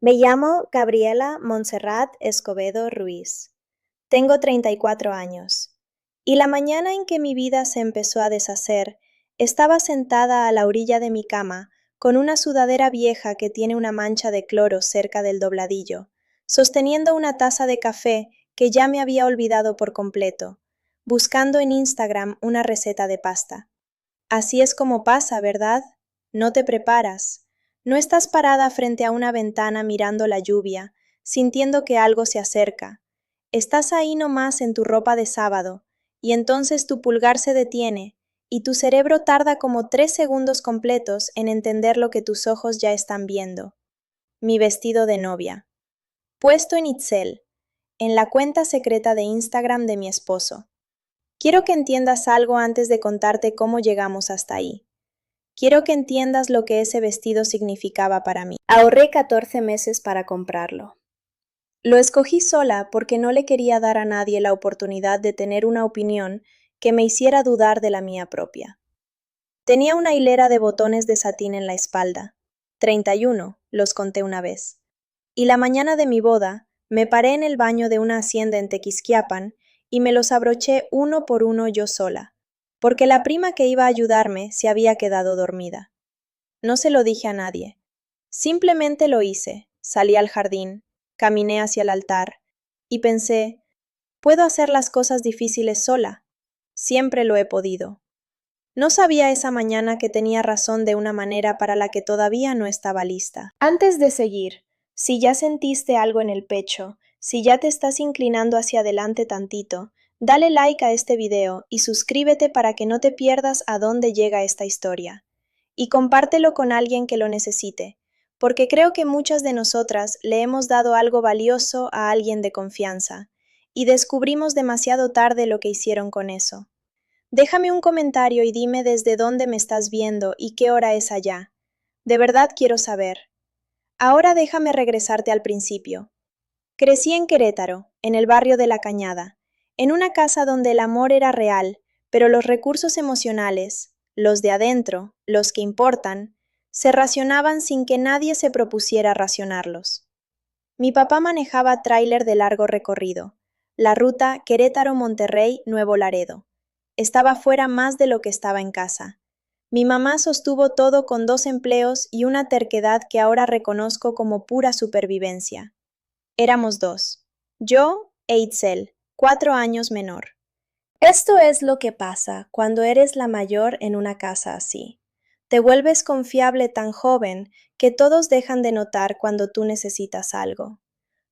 Me llamo Gabriela Montserrat Escobedo Ruiz. Tengo 34 años. Y la mañana en que mi vida se empezó a deshacer, estaba sentada a la orilla de mi cama con una sudadera vieja que tiene una mancha de cloro cerca del dobladillo, sosteniendo una taza de café que ya me había olvidado por completo, buscando en Instagram una receta de pasta. Así es como pasa, ¿verdad? No te preparas. No estás parada frente a una ventana mirando la lluvia, sintiendo que algo se acerca. Estás ahí nomás en tu ropa de sábado, y entonces tu pulgar se detiene, y tu cerebro tarda como 3 segundos completos en entender lo que tus ojos ya están viendo. Mi vestido de novia. Puesto en Itzel, en la cuenta secreta de Instagram de mi esposo. Quiero que entiendas algo antes de contarte cómo llegamos hasta ahí. Quiero que entiendas lo que ese vestido significaba para mí. Ahorré 14 meses para comprarlo. Lo escogí sola porque no le quería dar a nadie la oportunidad de tener una opinión que me hiciera dudar de la mía propia. Tenía una hilera de botones de satín en la espalda. 31, los conté una vez. Y la mañana de mi boda, me paré en el baño de una hacienda en Tequisquiapan y me los abroché uno por uno yo sola, porque la prima que iba a ayudarme se había quedado dormida. No se lo dije a nadie. Simplemente lo hice. Salí al jardín, caminé hacia el altar y pensé, puedo hacer las cosas difíciles sola. Siempre lo he podido. No sabía esa mañana que tenía razón de una manera para la que todavía no estaba lista. Antes de seguir, si ya sentiste algo en el pecho, si ya te estás inclinando hacia adelante tantito, dale like a este video y suscríbete para que no te pierdas a dónde llega esta historia. Y compártelo con alguien que lo necesite, porque creo que muchas de nosotras le hemos dado algo valioso a alguien de confianza, y descubrimos demasiado tarde lo que hicieron con eso. Déjame un comentario y dime desde dónde me estás viendo y qué hora es allá. De verdad quiero saber. Ahora déjame regresarte al principio. Crecí en Querétaro, en el barrio de La Cañada, en una casa donde el amor era real, pero los recursos emocionales, los de adentro, los que importan, se racionaban sin que nadie se propusiera racionarlos. Mi papá manejaba tráiler de largo recorrido, la ruta Querétaro-Monterrey-Nuevo Laredo. Estaba fuera más de lo que estaba en casa. Mi mamá sostuvo todo con 2 empleos y una terquedad que ahora reconozco como pura supervivencia. Éramos dos, yo e Itzel, 4 años menor. Esto es lo que pasa cuando eres la mayor en una casa así. Te vuelves confiable tan joven que todos dejan de notar cuando tú necesitas algo.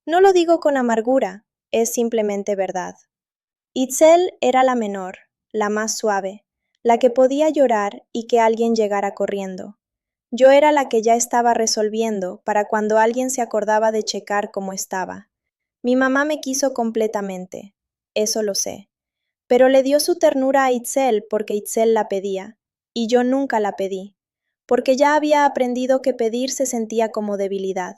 No lo digo con amargura, es simplemente verdad. Itzel era la menor, la más suave, la que podía llorar y que alguien llegara corriendo. Yo era la que ya estaba resolviendo para cuando alguien se acordaba de checar cómo estaba. Mi mamá me quiso completamente, eso lo sé. Pero le dio su ternura a Itzel porque Itzel la pedía, y yo nunca la pedí, porque ya había aprendido que pedir se sentía como debilidad.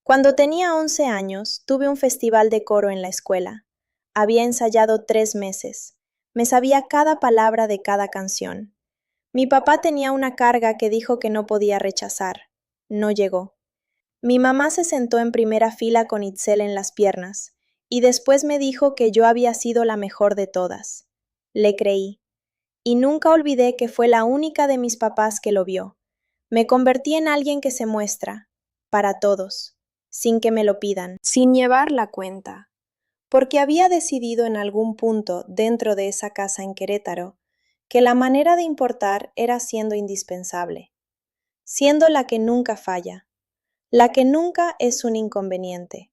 Cuando tenía 11 años, tuve un festival de coro en la escuela. Había ensayado 3 meses. Me sabía cada palabra de cada canción. Mi papá tenía una carga que dijo que no podía rechazar. No llegó. Mi mamá se sentó en primera fila con Itzel en las piernas, y después me dijo que yo había sido la mejor de todas. Le creí. Y nunca olvidé que fue la única de mis papás que lo vio. Me convertí en alguien que se muestra, para todos, sin que me lo pidan, sin llevar la cuenta, porque había decidido en algún punto dentro de esa casa en Querétaro que la manera de importar era siendo indispensable, siendo la que nunca falla, la que nunca es un inconveniente.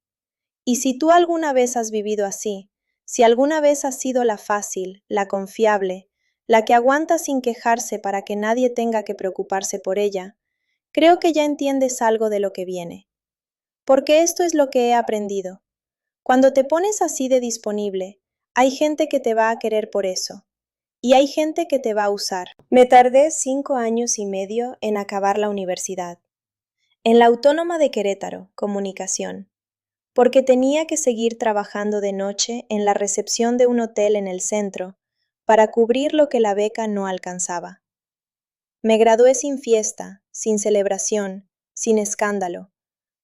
Y si tú alguna vez has vivido así, si alguna vez has sido la fácil, la confiable, la que aguanta sin quejarse para que nadie tenga que preocuparse por ella, creo que ya entiendes algo de lo que viene. Porque esto es lo que he aprendido. Cuando te pones así de disponible, hay gente que te va a querer por eso. Y hay gente que te va a usar. Me tardé 5 años y medio en acabar la universidad. En la Autónoma de Querétaro, comunicación. Porque tenía que seguir trabajando de noche en la recepción de un hotel en el centro para cubrir lo que la beca no alcanzaba. Me gradué sin fiesta, sin celebración, sin escándalo,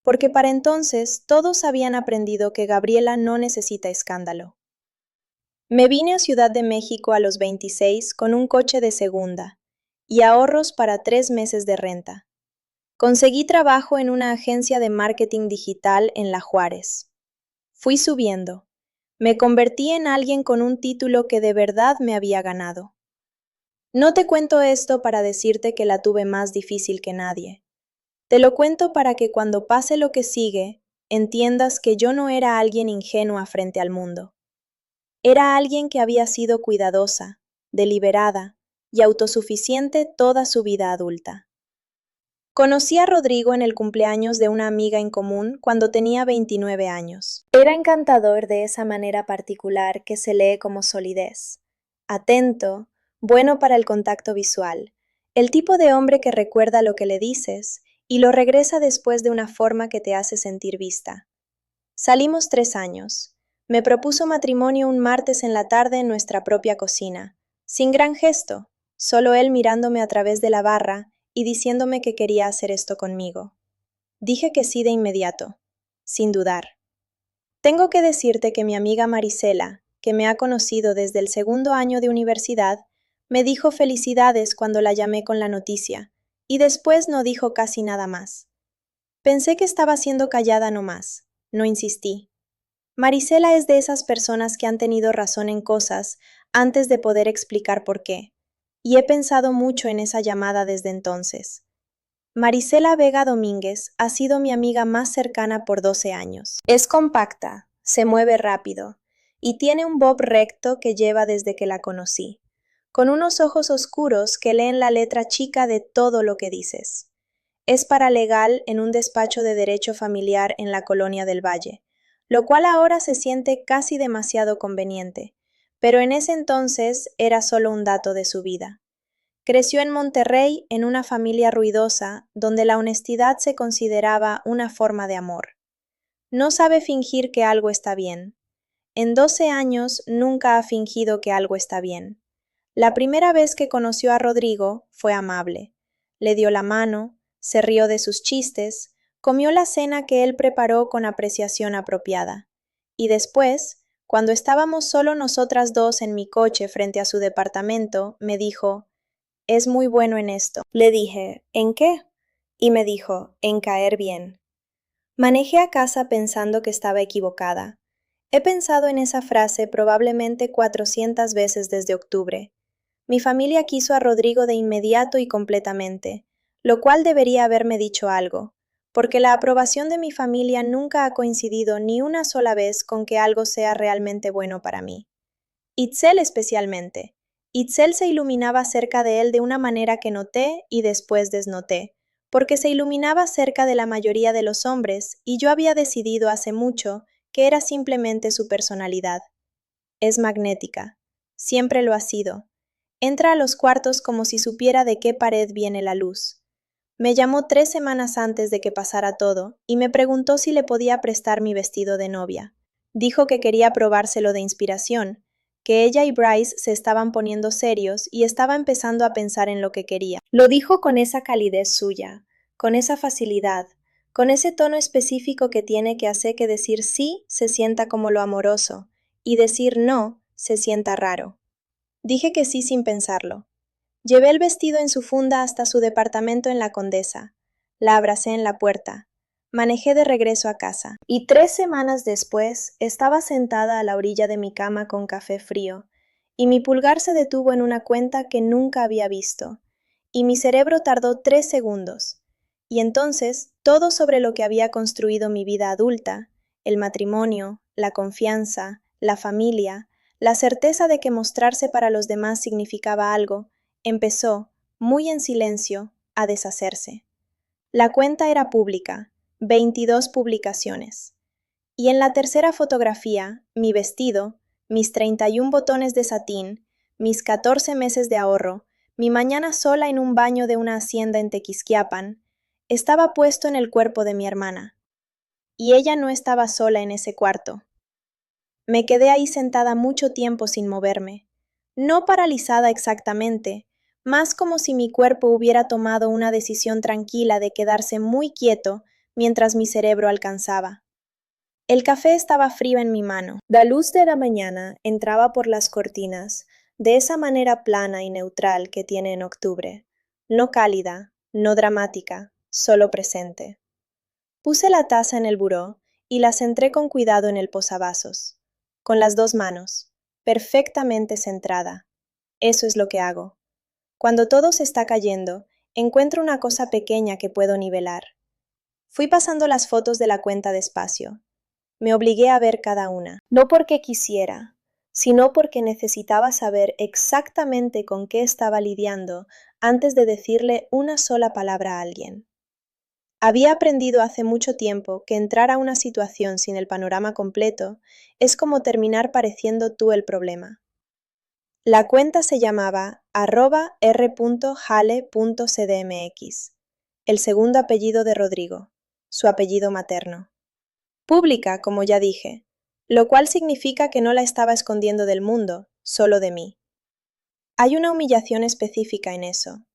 porque para entonces todos habían aprendido que Gabriela no necesita escándalo. Me vine a Ciudad de México a los 26 con un coche de segunda y ahorros para 3 meses de renta. Conseguí trabajo en una agencia de marketing digital en La Juárez. Fui subiendo. Me convertí en alguien con un título que de verdad me había ganado. No te cuento esto para decirte que la tuve más difícil que nadie. Te lo cuento para que cuando pase lo que sigue, entiendas que yo no era alguien ingenua frente al mundo. Era alguien que había sido cuidadosa, deliberada y autosuficiente toda su vida adulta. Conocí a Rodrigo en el cumpleaños de una amiga en común cuando tenía 29 años. Era encantador de esa manera particular que se lee como solidez. Atento, bueno para el contacto visual, el tipo de hombre que recuerda lo que le dices y lo regresa después de una forma que te hace sentir vista. Salimos 3 años. Me propuso matrimonio un martes en la tarde en nuestra propia cocina, sin gran gesto, solo él mirándome a través de la barra y diciéndome que quería hacer esto conmigo. Dije que sí de inmediato, sin dudar. Tengo que decirte que mi amiga Marisela, que me ha conocido desde el segundo año de universidad, me dijo felicidades cuando la llamé con la noticia, y después no dijo casi nada más. Pensé que estaba siendo callada nomás, no insistí. Marisela es de esas personas que han tenido razón en cosas antes de poder explicar por qué, y he pensado mucho en esa llamada desde entonces. Marisela Vega Domínguez ha sido mi amiga más cercana por 12 años. Es compacta, se mueve rápido y tiene un bob recto que lleva desde que la conocí, con unos ojos oscuros que leen la letra chica de todo lo que dices. Es paralegal en un despacho de derecho familiar en la Colonia del Valle, lo cual ahora se siente casi demasiado conveniente, pero en ese entonces era solo un dato de su vida. Creció en Monterrey en una familia ruidosa donde la honestidad se consideraba una forma de amor. No sabe fingir que algo está bien. En 12 años nunca ha fingido que algo está bien. La primera vez que conoció a Rodrigo fue amable. Le dio la mano, se rió de sus chistes, comió la cena que él preparó con apreciación apropiada. Y después, cuando estábamos solo nosotras dos en mi coche frente a su departamento, me dijo: es muy bueno en esto. Le dije, ¿en qué? Y me dijo, en caer bien. Manejé a casa pensando que estaba equivocada. He pensado en esa frase probablemente 400 veces desde octubre. Mi familia quiso a Rodrigo de inmediato y completamente, lo cual debería haberme dicho algo, porque la aprobación de mi familia nunca ha coincidido ni una sola vez con que algo sea realmente bueno para mí. Itzel especialmente. Itzel se iluminaba cerca de él de una manera que noté y después desnoté, porque se iluminaba cerca de la mayoría de los hombres y yo había decidido hace mucho que era simplemente su personalidad. Es magnética. Siempre lo ha sido. Entra a los cuartos como si supiera de qué pared viene la luz. Me llamó 3 semanas antes de que pasara todo y me preguntó si le podía prestar mi vestido de novia. Dijo que quería probárselo de inspiración, que ella y Bryce se estaban poniendo serios y estaba empezando a pensar en lo que quería. Lo dijo con esa calidez suya, con esa facilidad, con ese tono específico que tiene que hacer que decir sí se sienta como lo amoroso y decir no se sienta raro. Dije que sí sin pensarlo. Llevé el vestido en su funda hasta su departamento en La Condesa. La abracé en la puerta. Manejé de regreso a casa. Y 3 semanas después estaba sentada a la orilla de mi cama con café frío, y mi pulgar se detuvo en una cuenta que nunca había visto, y mi cerebro tardó 3 segundos. Y entonces todo sobre lo que había construido mi vida adulta, el matrimonio, la confianza, la familia, la certeza de que mostrarse para los demás significaba algo, empezó, muy en silencio, a deshacerse. La cuenta era pública, 22 publicaciones. Y en la tercera fotografía, mi vestido, mis 31 botones de satín, mis 14 meses de ahorro, mi mañana sola en un baño de una hacienda en Tequisquiapan, estaba puesto en el cuerpo de mi hermana. Y ella no estaba sola en ese cuarto. Me quedé ahí sentada mucho tiempo sin moverme, no paralizada exactamente, más como si mi cuerpo hubiera tomado una decisión tranquila de quedarse muy quieto mientras mi cerebro alcanzaba. El café estaba frío en mi mano. La luz de la mañana entraba por las cortinas, de esa manera plana y neutral que tiene en octubre. No cálida, no dramática, solo presente. Puse la taza en el buró y la centré con cuidado en el posavasos, con las dos manos, perfectamente centrada. Eso es lo que hago. Cuando todo se está cayendo, encuentro una cosa pequeña que puedo nivelar. Fui pasando las fotos de la cuenta despacio. Me obligué a ver cada una, no porque quisiera, sino porque necesitaba saber exactamente con qué estaba lidiando antes de decirle una sola palabra a alguien. Había aprendido hace mucho tiempo que entrar a una situación sin el panorama completo es como terminar pareciendo tú el problema. La cuenta se llamaba @r.jale.cdmx, el segundo apellido de Rodrigo, su apellido materno. Pública, como ya dije, lo cual significa que no la estaba escondiendo del mundo, solo de mí. Hay una humillación específica en eso.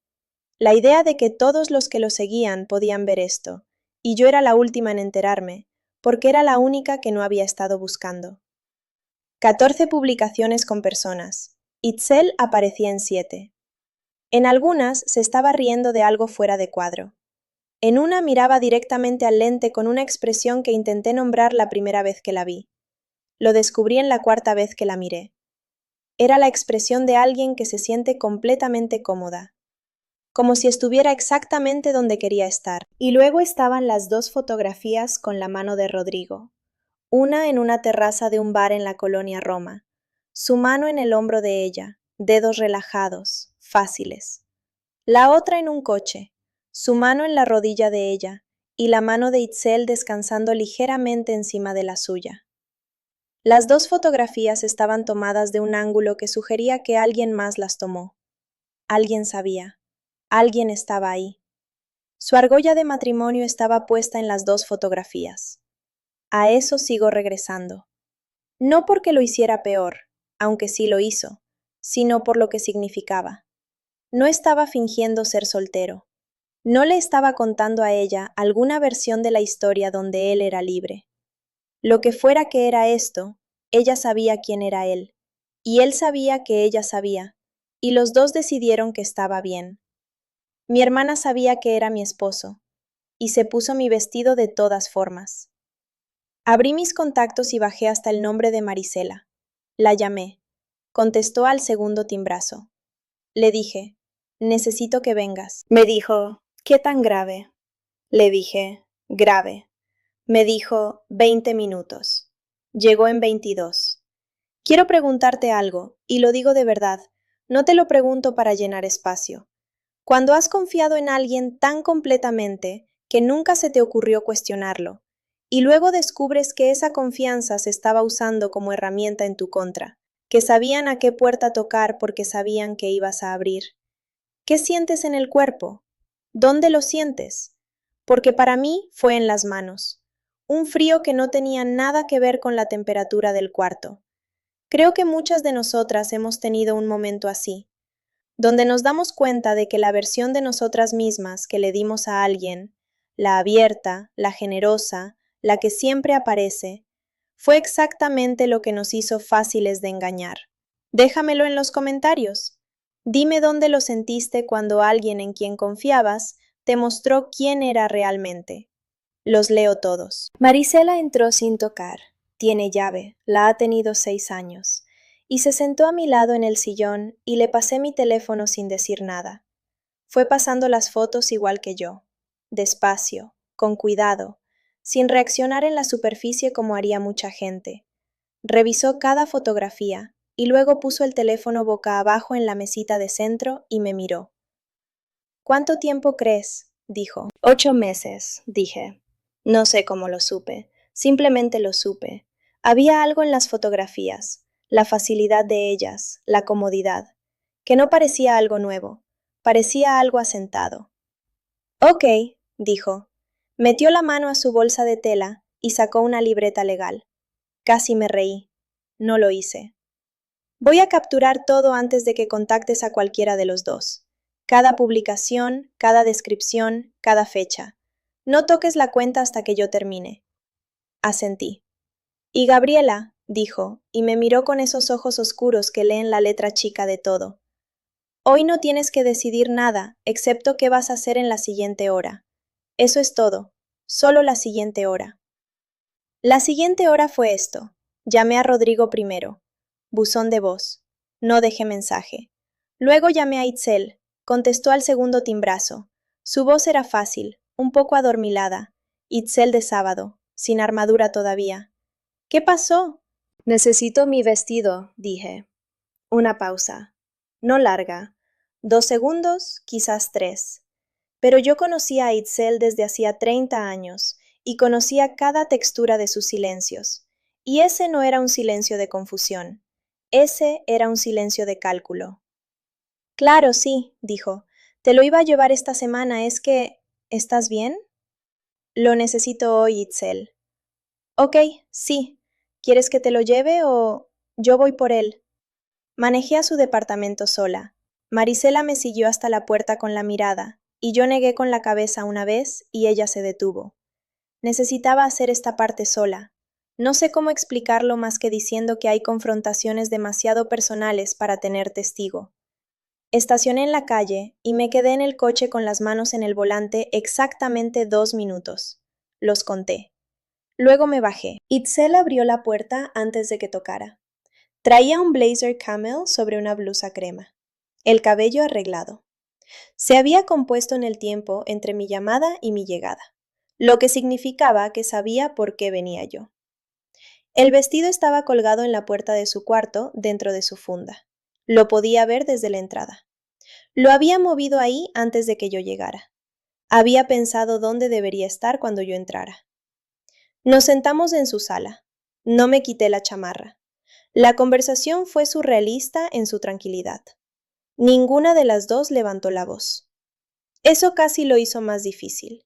La idea de que todos los que lo seguían podían ver esto, y yo era la última en enterarme, porque era la única que no había estado buscando. 14 publicaciones con personas. Itzel aparecía en 7. En algunas se estaba riendo de algo fuera de cuadro. En una miraba directamente al lente con una expresión que intenté nombrar la primera vez que la vi. Lo descubrí en la cuarta vez que la miré. Era la expresión de alguien que se siente completamente cómoda, como si estuviera exactamente donde quería estar. Y luego estaban las dos fotografías con la mano de Rodrigo. Una en una terraza de un bar en la colonia Roma, su mano en el hombro de ella, dedos relajados, fáciles. La otra en un coche, su mano en la rodilla de ella, y la mano de Itzel descansando ligeramente encima de la suya. Las dos fotografías estaban tomadas de un ángulo que sugería que alguien más las tomó. Alguien sabía. Alguien estaba ahí. Su argolla de matrimonio estaba puesta en las dos fotografías. A eso sigo regresando. No porque lo hiciera peor, aunque sí lo hizo, sino por lo que significaba. No estaba fingiendo ser soltero. No le estaba contando a ella alguna versión de la historia donde él era libre. Lo que fuera que era esto, ella sabía quién era él, y él sabía que ella sabía, y los dos decidieron que estaba bien. Mi hermana sabía que era mi esposo, y se puso mi vestido de todas formas. Abrí mis contactos y bajé hasta el nombre de Marisela. La llamé. Contestó al segundo timbrazo. Le dije, necesito que vengas. Me dijo, ¿qué tan grave? Le dije, grave. Me dijo, 20 minutos. Llegó en 22. Quiero preguntarte algo, y lo digo de verdad. No te lo pregunto para llenar espacio. Cuando has confiado en alguien tan completamente que nunca se te ocurrió cuestionarlo, y luego descubres que esa confianza se estaba usando como herramienta en tu contra, que sabían a qué puerta tocar porque sabían que ibas a abrir. ¿Qué sientes en el cuerpo? ¿Dónde lo sientes? Porque para mí fue en las manos. Un frío que no tenía nada que ver con la temperatura del cuarto. Creo que muchas de nosotras hemos tenido un momento así, donde nos damos cuenta de que la versión de nosotras mismas que le dimos a alguien, la abierta, la generosa, la que siempre aparece, fue exactamente lo que nos hizo fáciles de engañar. Déjamelo en los comentarios. Dime dónde lo sentiste cuando alguien en quien confiabas te mostró quién era realmente. Los leo todos. Marisela entró sin tocar. Tiene llave, la ha tenido 6 años. Y se sentó a mi lado en el sillón y le pasé mi teléfono sin decir nada. Fue pasando las fotos igual que yo, despacio, con cuidado, sin reaccionar en la superficie como haría mucha gente. Revisó cada fotografía y luego puso el teléfono boca abajo en la mesita de centro y me miró. ¿Cuánto tiempo crees? Dijo. 8 meses, dije. No sé cómo lo supe, simplemente lo supe. Había algo en las fotografías, la facilidad de ellas, la comodidad, que no parecía algo nuevo, parecía algo asentado. Ok, dijo. Metió la mano a su bolsa de tela y sacó una libreta legal. Casi me reí. No lo hice. Voy a capturar todo antes de que contactes a cualquiera de los dos. Cada publicación, cada descripción, cada fecha. No toques la cuenta hasta que yo termine. Asentí. Y Gabriela, dijo, y me miró con esos ojos oscuros que leen la letra chica de todo. Hoy no tienes que decidir nada, excepto qué vas a hacer en la siguiente hora. Eso es todo, solo la siguiente hora. La siguiente hora fue esto. Llamé a Rodrigo primero. Buzón de voz. No dejé mensaje. Luego llamé a Itzel. Contestó al segundo timbrazo. Su voz era fácil, un poco adormilada. Itzel de sábado, sin armadura todavía. ¿Qué pasó? Necesito mi vestido, dije. Una pausa. No larga. 2 segundos, quizás 3. Pero yo conocía a Itzel desde hacía 30 años y conocía cada textura de sus silencios. Y ese no era un silencio de confusión. Ese era un silencio de cálculo. Claro, sí, dijo. Te lo iba a llevar esta semana. ¿Es que... ¿Estás bien? Lo necesito hoy, Itzel. Ok, sí. ¿Quieres que te lo lleve o...? Yo voy por él. Manejé a su departamento sola. Marisela me siguió hasta la puerta con la mirada, y yo negué con la cabeza una vez y ella se detuvo. Necesitaba hacer esta parte sola. No sé cómo explicarlo más que diciendo que hay confrontaciones demasiado personales para tener testigo. Estacioné en la calle y me quedé en el coche con las manos en el volante exactamente 2 minutos. Los conté. Luego me bajé. Itzel abrió la puerta antes de que tocara. Traía un blazer camel sobre una blusa crema. El cabello arreglado. Se había compuesto en el tiempo entre mi llamada y mi llegada, lo que significaba que sabía por qué venía yo. El vestido estaba colgado en la puerta de su cuarto, dentro de su funda. Lo podía ver desde la entrada. Lo había movido ahí antes de que yo llegara. Había pensado dónde debería estar cuando yo entrara. Nos sentamos en su sala. No me quité la chamarra. La conversación fue surrealista en su tranquilidad. Ninguna de las dos levantó la voz. Eso casi lo hizo más difícil,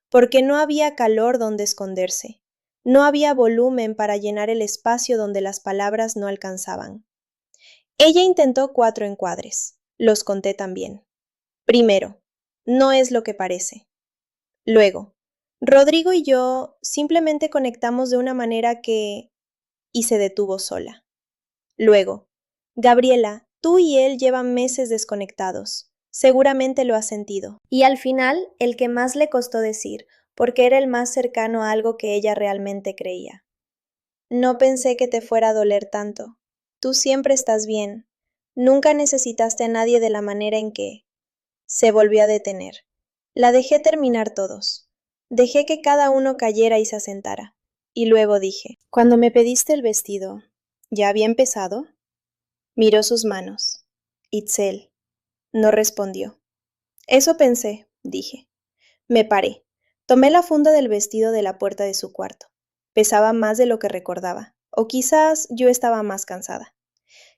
porque no había calor donde esconderse, no había volumen para llenar el espacio donde las palabras no alcanzaban. Ella intentó 4 encuadres, los conté también. Primero, no es lo que parece. Luego, Rodrigo y yo simplemente conectamos de una manera que... y se detuvo sola. Luego, Gabriela, tú y él llevan meses desconectados. Seguramente lo has sentido. Y al final, el que más le costó decir, porque era el más cercano a algo que ella realmente creía. No pensé que te fuera a doler tanto. Tú siempre estás bien. Nunca necesitaste a nadie de la manera en que... Se volvió a detener. La dejé terminar todos. Dejé que cada uno cayera y se asentara. Y luego dije, cuando me pediste el vestido, ¿ya había empezado? Miró sus manos. Itzel. No respondió. Eso pensé, dije. Me paré. Tomé la funda del vestido de la puerta de su cuarto. Pesaba más de lo que recordaba, o quizás yo estaba más cansada.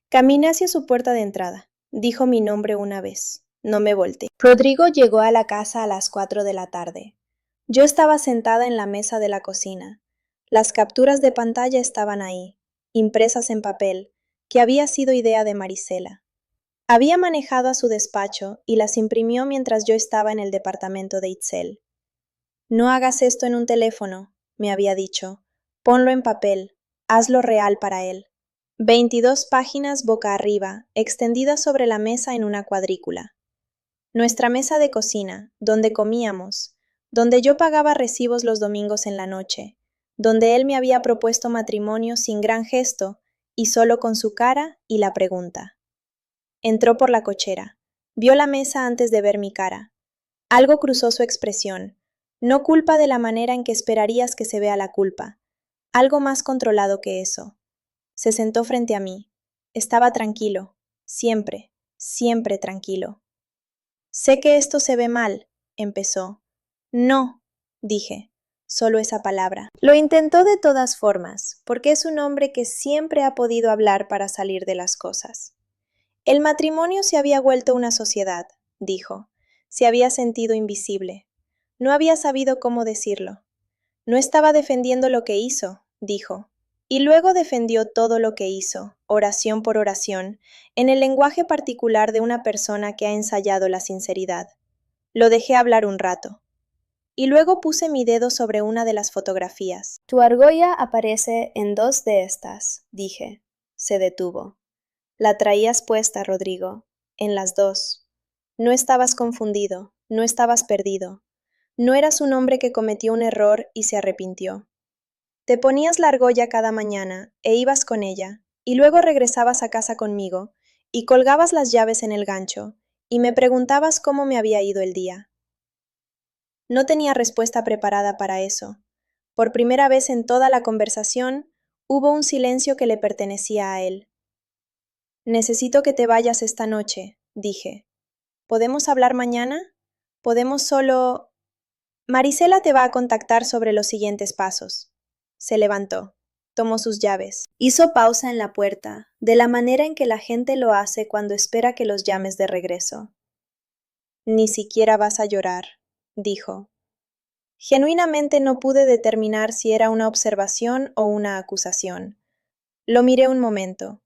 Caminé hacia su puerta de entrada. Dijo mi nombre una vez. No me volteé. Rodrigo llegó a la casa a las 4 de la tarde. Yo estaba sentada en la mesa de la cocina. Las capturas de pantalla estaban ahí, impresas en papel, que había sido idea de Marisela. Había manejado a su despacho y las imprimió mientras yo estaba en el departamento de Itzel. No hagas esto en un teléfono, me había dicho. Ponlo en papel, hazlo real para él. 22 páginas boca arriba, extendidas sobre la mesa en una cuadrícula. Nuestra mesa de cocina, donde comíamos, donde yo pagaba recibos los domingos en la noche, donde él me había propuesto matrimonio sin gran gesto y solo con su cara y la pregunta. Entró por la cochera. Vio la mesa antes de ver mi cara. Algo cruzó su expresión. No culpa de la manera en que esperarías que se vea la culpa. Algo más controlado que eso. Se sentó frente a mí. Estaba tranquilo. Siempre, siempre tranquilo. Sé que esto se ve mal, empezó. No, dije. Solo esa palabra. Lo intentó de todas formas, porque es un hombre que siempre ha podido hablar para salir de las cosas. El matrimonio se había vuelto una sociedad, dijo. Se había sentido invisible. No había sabido cómo decirlo. No estaba defendiendo lo que hizo, dijo. Y luego defendió todo lo que hizo, oración por oración, en el lenguaje particular de una persona que ha ensayado la sinceridad. Lo dejé hablar un rato. y luego puse mi dedo sobre una de las fotografías. Tu argolla aparece en 2 de estas, dije. Se detuvo. La traías puesta, Rodrigo, en las 2. No estabas confundido, no estabas perdido. No eras un hombre que cometió un error y se arrepintió. Te ponías la argolla cada mañana e ibas con ella, y luego regresabas a casa conmigo, y colgabas las llaves en el gancho, y me preguntabas cómo me había ido el día. No tenía respuesta preparada para eso. Por primera vez en toda la conversación, hubo un silencio que le pertenecía a él. Necesito que te vayas esta noche, dije. ¿Podemos hablar mañana? ¿Podemos solo...? Marisela te va a contactar sobre los siguientes pasos. Se levantó, tomó sus llaves. Hizo pausa en la puerta, de la manera en que la gente lo hace cuando espera que los llames de regreso. Ni siquiera vas a llorar, dijo. Genuinamente no pude determinar si era una observación o una acusación. Lo miré un momento.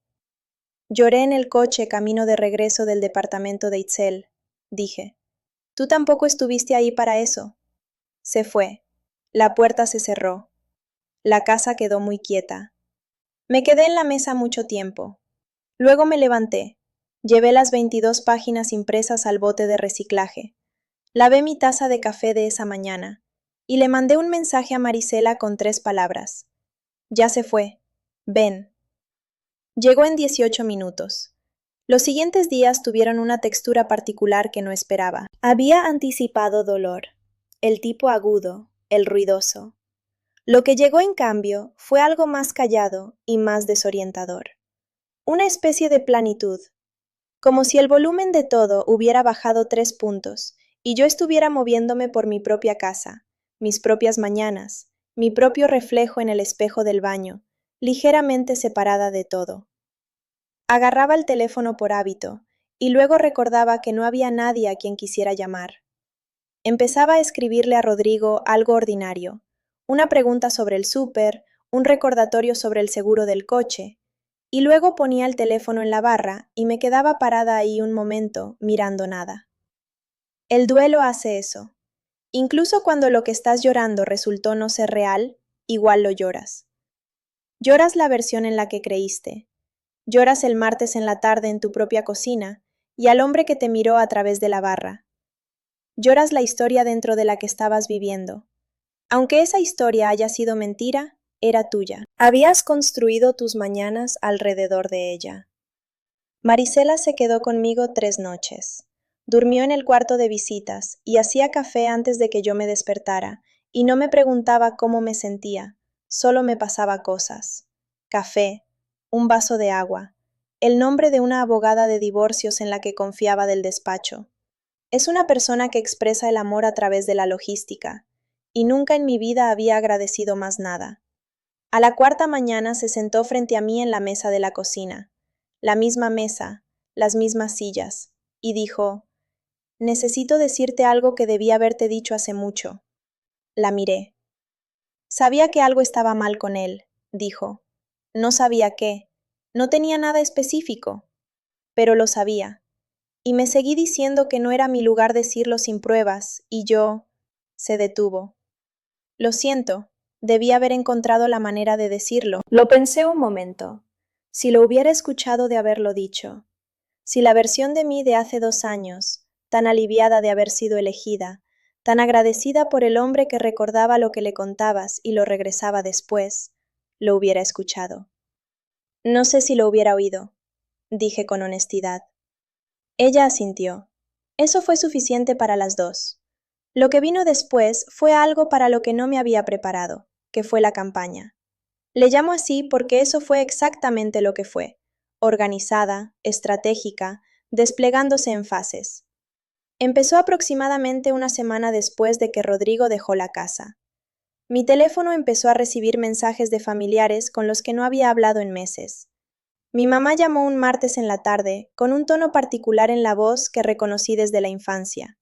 Lloré en el coche camino de regreso del departamento de Itzel, dije. Tú tampoco estuviste ahí para eso. Se fue. La puerta se cerró. La casa quedó muy quieta. Me quedé en la mesa mucho tiempo. Luego me levanté. Llevé las 22 páginas impresas al bote de reciclaje. Lavé mi taza de café de esa mañana y le mandé un mensaje a Marisela con 3 palabras. Ya se fue. Ven. Llegó en 18 minutos. Los siguientes días tuvieron una textura particular que no esperaba. Había anticipado dolor, el tipo agudo, el ruidoso. Lo que llegó en cambio fue algo más callado y más desorientador. Una especie de planitud, como si el volumen de todo hubiera bajado 3 puntos y yo estuviera moviéndome por mi propia casa, mis propias mañanas, mi propio reflejo en el espejo del baño, ligeramente separada de todo. Agarraba el teléfono por hábito y luego recordaba que no había nadie a quien quisiera llamar. Empezaba a escribirle a Rodrigo algo ordinario, una pregunta sobre el súper, un recordatorio sobre el seguro del coche, y luego ponía el teléfono en la barra y me quedaba parada ahí un momento, mirando nada. El duelo hace eso. Incluso cuando lo que estás llorando resultó no ser real, igual lo lloras. Lloras la versión en la que creíste. Lloras el martes en la tarde en tu propia cocina y al hombre que te miró a través de la barra. Lloras la historia dentro de la que estabas viviendo. Aunque esa historia haya sido mentira, era tuya. Habías construido tus mañanas alrededor de ella. Marisela se quedó conmigo 3 noches. Durmió en el cuarto de visitas y hacía café antes de que yo me despertara, y no me preguntaba cómo me sentía, solo me pasaba cosas. Café, un vaso de agua, el nombre de una abogada de divorcios en la que confiaba del despacho. Es una persona que expresa el amor a través de la logística, y nunca en mi vida había agradecido más nada. A la 4ª mañana se sentó frente a mí en la mesa de la cocina, la misma mesa, las mismas sillas, y dijo, necesito decirte algo que debí haberte dicho hace mucho. La miré. Sabía que algo estaba mal con él, dijo. No sabía qué, no tenía nada específico, pero lo sabía. Y me seguí diciendo que no era mi lugar decirlo sin pruebas, y yo... Se detuvo. Lo siento, debí haber encontrado la manera de decirlo. Lo pensé un momento. Si lo hubiera escuchado de haberlo dicho. Si la versión de mí de hace 2 años, tan aliviada de haber sido elegida, tan agradecida por el hombre que recordaba lo que le contabas y lo regresaba después, lo hubiera escuchado. No sé si lo hubiera oído, dije con honestidad. Ella asintió. Eso fue suficiente para las 2. Lo que vino después fue algo para lo que no me había preparado, que fue la campaña. Le llamo así porque eso fue exactamente lo que fue, organizada, estratégica, desplegándose en fases. Empezó aproximadamente una semana después de que Rodrigo dejó la casa. Mi teléfono empezó a recibir mensajes de familiares con los que no había hablado en meses. Mi mamá llamó un martes en la tarde, con un tono particular en la voz que reconocí desde la infancia.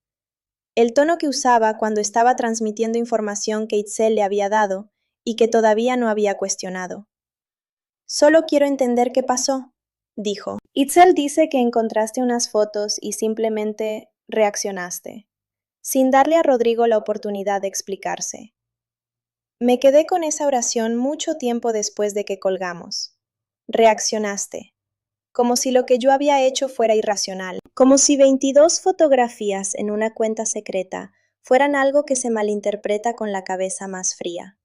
El tono que usaba cuando estaba transmitiendo información que Itzel le había dado y que todavía no había cuestionado. Solo quiero entender qué pasó, dijo. Itzel dice que encontraste unas fotos y simplemente reaccionaste. sin darle a Rodrigo la oportunidad de explicarse. Me quedé con esa oración mucho tiempo después de que colgamos. Reaccionaste, como si lo que yo había hecho fuera irracional, como si 22 fotografías en una cuenta secreta fueran algo que se malinterpreta con la cabeza más fría.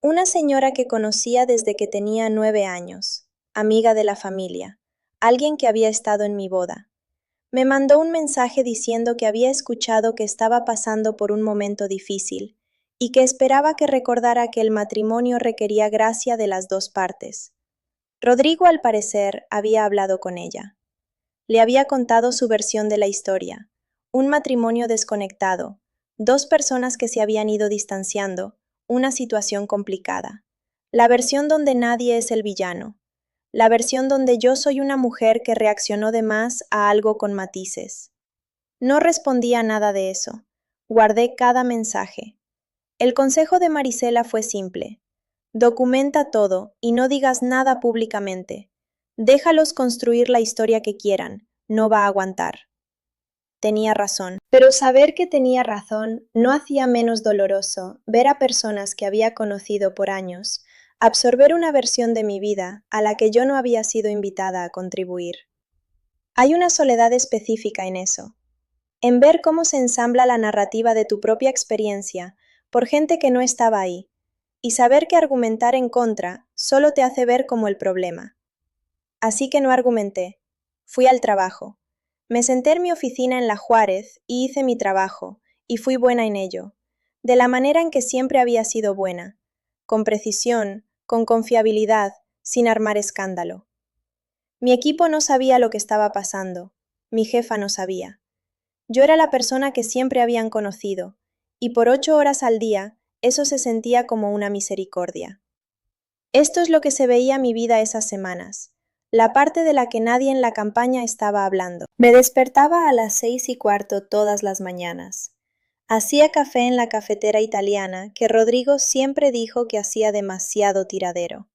Una señora que conocía desde que tenía 9 años, amiga de la familia, alguien que había estado en mi boda. Me mandó un mensaje diciendo que había escuchado que estaba pasando por un momento difícil y que esperaba que recordara que el matrimonio requería gracia de las dos partes. Rodrigo, al parecer, había hablado con ella. Le había contado su versión de la historia, un matrimonio desconectado, dos personas que se habían ido distanciando, una situación complicada. La versión donde nadie es el villano. La versión donde yo soy una mujer que reaccionó de más a algo con matices. No respondí a nada de eso. Guardé cada mensaje. El consejo de Marisela fue simple. Documenta todo y no digas nada públicamente. Déjalos construir la historia que quieran, no va a aguantar. Tenía razón. Pero saber que tenía razón no hacía menos doloroso ver a personas que había conocido por años absorber una versión de mi vida a la que yo no había sido invitada a contribuir. Hay una soledad específica en eso, en ver cómo se ensambla la narrativa de tu propia experiencia por gente que no estaba ahí, y saber que argumentar en contra solo te hace ver como el problema. Así que no argumenté. Fui al trabajo. Me senté en mi oficina en La Juárez y hice mi trabajo, y fui buena en ello, de la manera en que siempre había sido buena, con precisión, con confiabilidad, sin armar escándalo. Mi equipo no sabía lo que estaba pasando, mi jefa no sabía. Yo era la persona que siempre habían conocido, y por 8 horas al día, eso se sentía como una misericordia. Esto es lo que se veía mi vida esas semanas, la parte de la que nadie en la campaña estaba hablando. Me despertaba a las 6:15 todas las mañanas. Hacía café en la cafetera italiana que Rodrigo siempre dijo que hacía demasiado tiradero.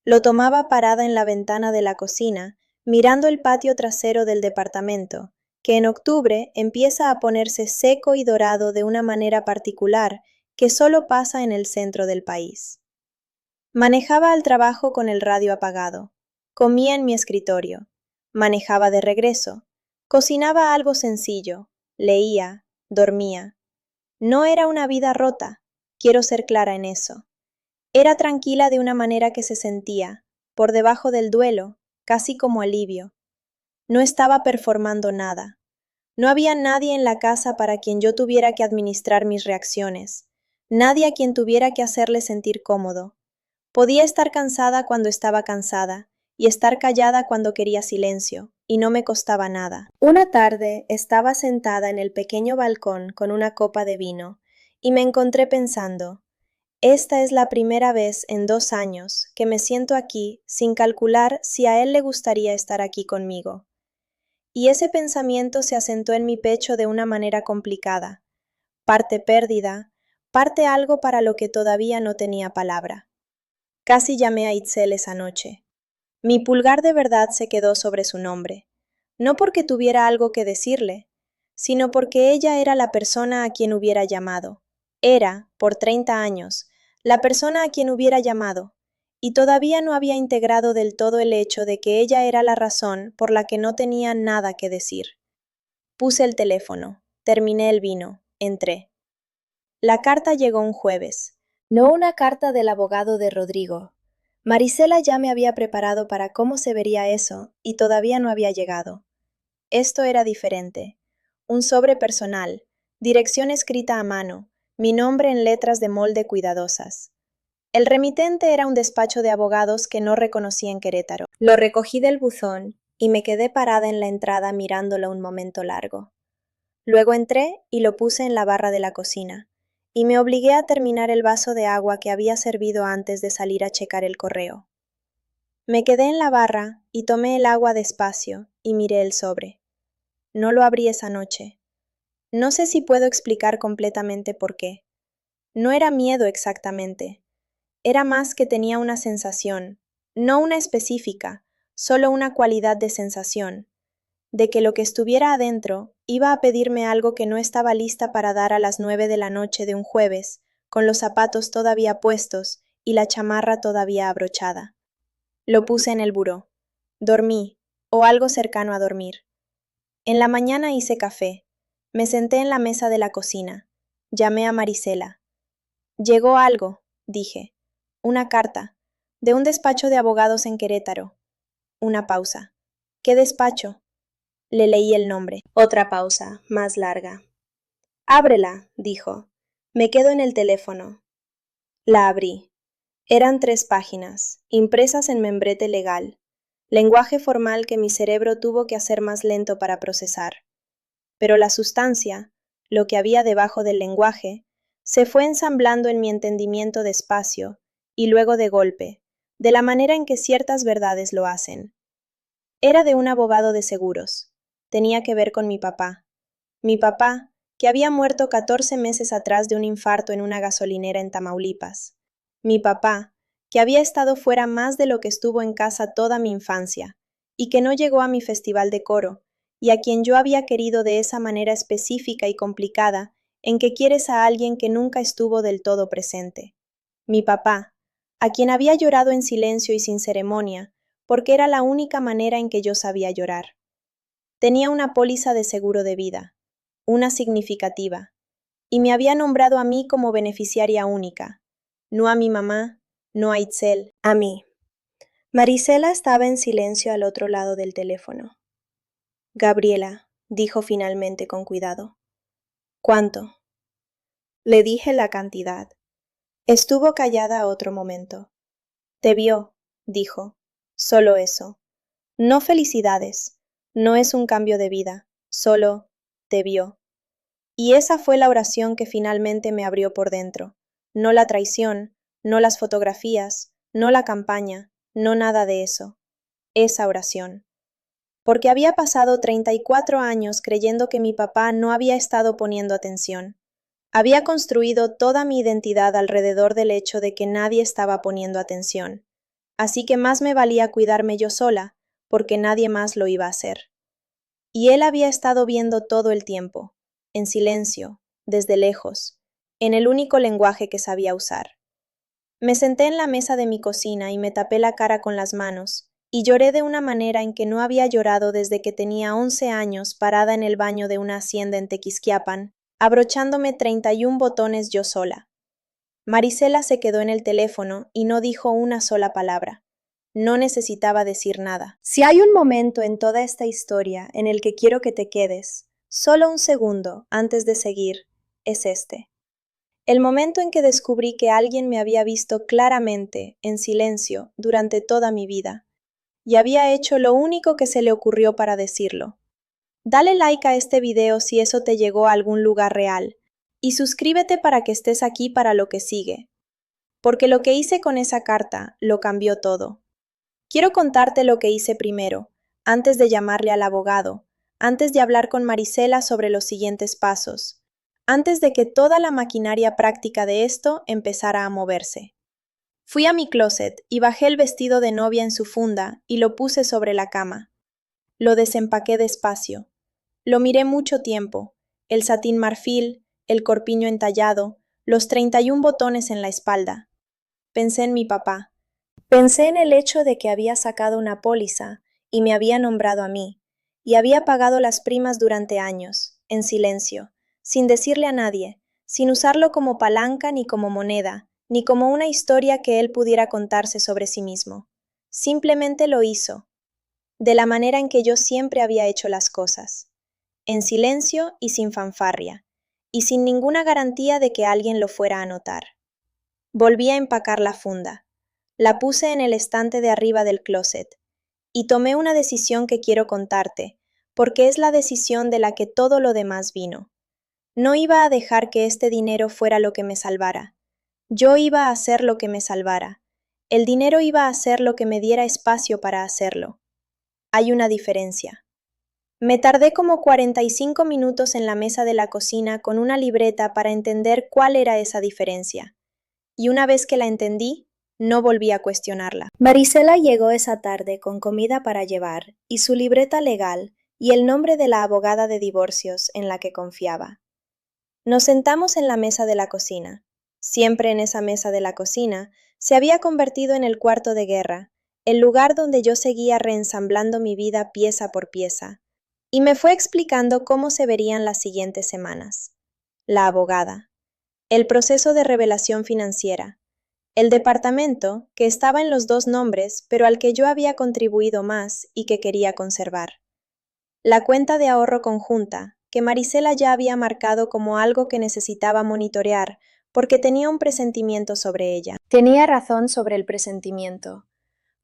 Lo tomaba parada en la ventana de la cocina, mirando el patio trasero del departamento, que en octubre empieza a ponerse seco y dorado de una manera particular que solo pasa en el centro del país. Manejaba al trabajo con el radio apagado, comía en mi escritorio, manejaba de regreso, cocinaba algo sencillo, leía, dormía. No era una vida rota, quiero ser clara en eso. Era tranquila de una manera que se sentía, por debajo del duelo, casi como alivio. No estaba performando nada. No había nadie en la casa para quien yo tuviera que administrar mis reacciones, nadie a quien tuviera que hacerle sentir cómodo. Podía estar cansada cuando estaba cansada, y estar callada cuando quería silencio, y no me costaba nada. Una tarde estaba sentada en el pequeño balcón con una copa de vino, y me encontré pensando, esta es la primera vez en 2 años que me siento aquí sin calcular si a él le gustaría estar aquí conmigo. Y ese pensamiento se asentó en mi pecho de una manera complicada, parte pérdida, parte algo para lo que todavía no tenía palabra. Casi llamé a Itzel esa noche. Mi pulgar de verdad se quedó sobre su nombre, no porque tuviera algo que decirle, sino porque ella era la persona a quien hubiera llamado. Era, por 30 años, la persona a quien hubiera llamado, y todavía no había integrado del todo el hecho de que ella era la razón por la que no tenía nada que decir. Puse el teléfono, terminé el vino, entré. La carta llegó un jueves. No una carta del abogado de Rodrigo. Marisela ya me había preparado para cómo se vería eso, y todavía no había llegado. Esto era diferente. Un sobre personal, dirección escrita a mano, mi nombre en letras de molde cuidadosas. El remitente era un despacho de abogados que no reconocí en Querétaro. Lo recogí del buzón y me quedé parada en la entrada mirándolo un momento largo. Luego entré y lo puse en la barra de la cocina, y me obligué a terminar el vaso de agua que había servido antes de salir a checar el correo. Me quedé en la barra y tomé el agua despacio y miré el sobre. No lo abrí esa noche. No sé si puedo explicar completamente por qué. No era miedo exactamente. Era más que tenía una sensación, no una específica, solo una cualidad de sensación, de que lo que estuviera adentro iba a pedirme algo que no estaba lista para dar a las 9 de la noche de un jueves, con los zapatos todavía puestos y la chamarra todavía abrochada. Lo puse en el buró. Dormí, o algo cercano a dormir. En la mañana hice café. Me senté en la mesa de la cocina. Llamé a Marisela. Llegó algo, dije. Una carta, de un despacho de abogados en Querétaro. Una pausa. ¿Qué despacho? Le leí el nombre. Otra pausa, más larga. Ábrela, dijo. Me quedo en el teléfono. La abrí. Eran 3 páginas, impresas en membrete legal, lenguaje formal que mi cerebro tuvo que hacer más lento para procesar. Pero la sustancia, lo que había debajo del lenguaje, se fue ensamblando en mi entendimiento despacio y luego de golpe, de la manera en que ciertas verdades lo hacen. Era de un abogado de seguros. Tenía que ver con mi papá. Mi papá, que había muerto 14 meses atrás de un infarto en una gasolinera en Tamaulipas. Mi papá, que había estado fuera más de lo que estuvo en casa toda mi infancia, y que no llegó a mi festival de coro, y a quien yo había querido de esa manera específica y complicada en que quieres a alguien que nunca estuvo del todo presente. Mi papá, a quien había llorado en silencio y sin ceremonia, porque era la única manera en que yo sabía llorar. Tenía una póliza de seguro de vida, una significativa, y me había nombrado a mí como beneficiaria única, no a mi mamá, no a Itzel, a mí. Marisela estaba en silencio al otro lado del teléfono. Gabriela, dijo finalmente con cuidado. ¿Cuánto? Le dije la cantidad. Estuvo callada otro momento. Te vio, dijo. Solo eso. No felicidades. No es un cambio de vida. Solo te vio. Y esa fue la oración que finalmente me abrió por dentro. No la traición, no las fotografías, no la campaña, no nada de eso. Esa oración. Porque había pasado 34 años creyendo que mi papá no había estado poniendo atención. Había construido toda mi identidad alrededor del hecho de que nadie estaba poniendo atención. Así que más me valía cuidarme yo sola, porque nadie más lo iba a hacer. Y él había estado viendo todo el tiempo, en silencio, desde lejos, en el único lenguaje que sabía usar. Me senté en la mesa de mi cocina y me tapé la cara con las manos, y lloré de una manera en que no había llorado desde que tenía 11 años parada en el baño de una hacienda en Tequisquiapan, abrochándome 31 botones yo sola. Marisela se quedó en el teléfono y no dijo una sola palabra. No necesitaba decir nada. Si hay un momento en toda esta historia en el que quiero que te quedes, solo un segundo antes de seguir, es este. El momento en que descubrí que alguien me había visto claramente, en silencio, durante toda mi vida, y había hecho lo único que se le ocurrió para decirlo. Dale like a este video si eso te llegó a algún lugar real, y suscríbete para que estés aquí para lo que sigue. Porque lo que hice con esa carta lo cambió todo. Quiero contarte lo que hice primero, antes de llamarle al abogado, antes de hablar con Marisela sobre los siguientes pasos, antes de que toda la maquinaria práctica de esto empezara a moverse. Fui a mi closet y bajé el vestido de novia en su funda y lo puse sobre la cama. Lo desempaqué despacio. Lo miré mucho tiempo, el satín marfil, el corpiño entallado, los 31 botones en la espalda. Pensé en mi papá. Pensé en el hecho de que había sacado una póliza y me había nombrado a mí, y había pagado las primas durante años, en silencio, sin decirle a nadie, sin usarlo como palanca ni como moneda, ni como una historia que él pudiera contarse sobre sí mismo. Simplemente lo hizo, de la manera en que yo siempre había hecho las cosas, en silencio y sin fanfarria, y sin ninguna garantía de que alguien lo fuera a notar. Volví a empacar la funda. La puse en el estante de arriba del closet, y tomé una decisión que quiero contarte, porque es la decisión de la que todo lo demás vino. No iba a dejar que este dinero fuera lo que me salvara. Yo iba a hacer lo que me salvara. El dinero iba a hacer lo que me diera espacio para hacerlo. Hay una diferencia. Me tardé como 45 minutos en la mesa de la cocina con una libreta para entender cuál era esa diferencia. Y una vez que la entendí, no volví a cuestionarla. Marisela llegó esa tarde con comida para llevar y su libreta legal, y el nombre de la abogada de divorcios en la que confiaba. Nos sentamos en la mesa de la cocina. Siempre en esa mesa de la cocina se había convertido en el cuarto de guerra, el lugar donde yo seguía reensamblando mi vida pieza por pieza, y me fue explicando cómo se verían las siguientes semanas. La abogada, el proceso de revelación financiera, el departamento, que estaba en los dos nombres, pero al que yo había contribuido más y que quería conservar. La cuenta de ahorro conjunta, que Marisela ya había marcado como algo que necesitaba monitorear, porque tenía un presentimiento sobre ella. Tenía razón sobre el presentimiento.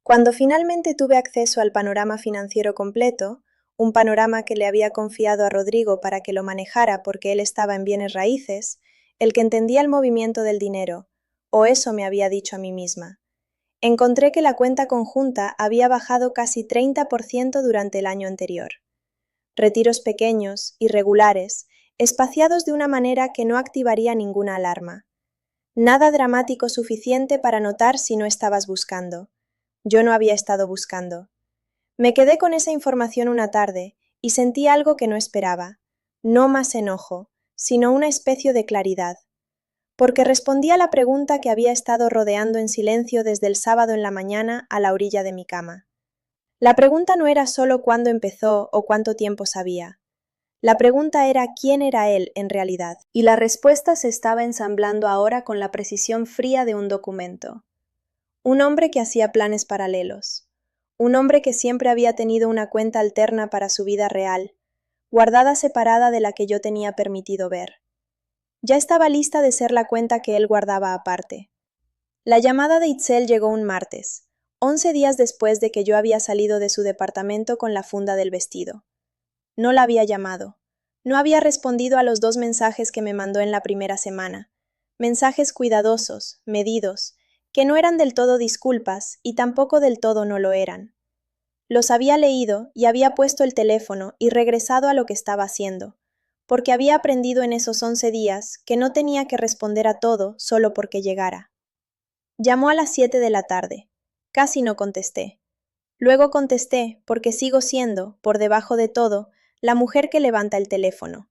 Cuando finalmente tuve acceso al panorama financiero completo, un panorama que le había confiado a Rodrigo para que lo manejara porque él estaba en bienes raíces, el que entendía el movimiento del dinero, o eso me había dicho a mí misma. Encontré que la cuenta conjunta había bajado casi 30% durante el año anterior. Retiros pequeños, irregulares, espaciados de una manera que no activaría ninguna alarma. Nada dramático suficiente para notar si no estabas buscando. Yo no había estado buscando. Me quedé con esa información una tarde y sentí algo que no esperaba. No más enojo, sino una especie de claridad. Porque respondí a la pregunta que había estado rodeando en silencio desde el sábado en la mañana a la orilla de mi cama. La pregunta no era solo cuándo empezó o cuánto tiempo sabía. La pregunta era quién era él en realidad, y la respuesta se estaba ensamblando ahora con la precisión fría de un documento. Un hombre que hacía planes paralelos. Un hombre que siempre había tenido una cuenta alterna para su vida real, guardada separada de la que yo tenía permitido ver. Ya estaba lista de ser la cuenta que él guardaba aparte. La llamada de Itzel llegó un martes, 11 días después de que yo había salido de su departamento con la funda del vestido. No la había llamado. No había respondido a los 2 mensajes que me mandó en la primera semana. Mensajes cuidadosos, medidos, que no eran del todo disculpas y tampoco del todo no lo eran. Los había leído y había puesto el teléfono y regresado a lo que estaba haciendo, porque había aprendido en esos 11 días que no tenía que responder a todo solo porque llegara. Llamó a las 7 de la tarde. Casi no contesté. Luego contesté porque sigo siendo, por debajo de todo, la mujer que levanta el teléfono.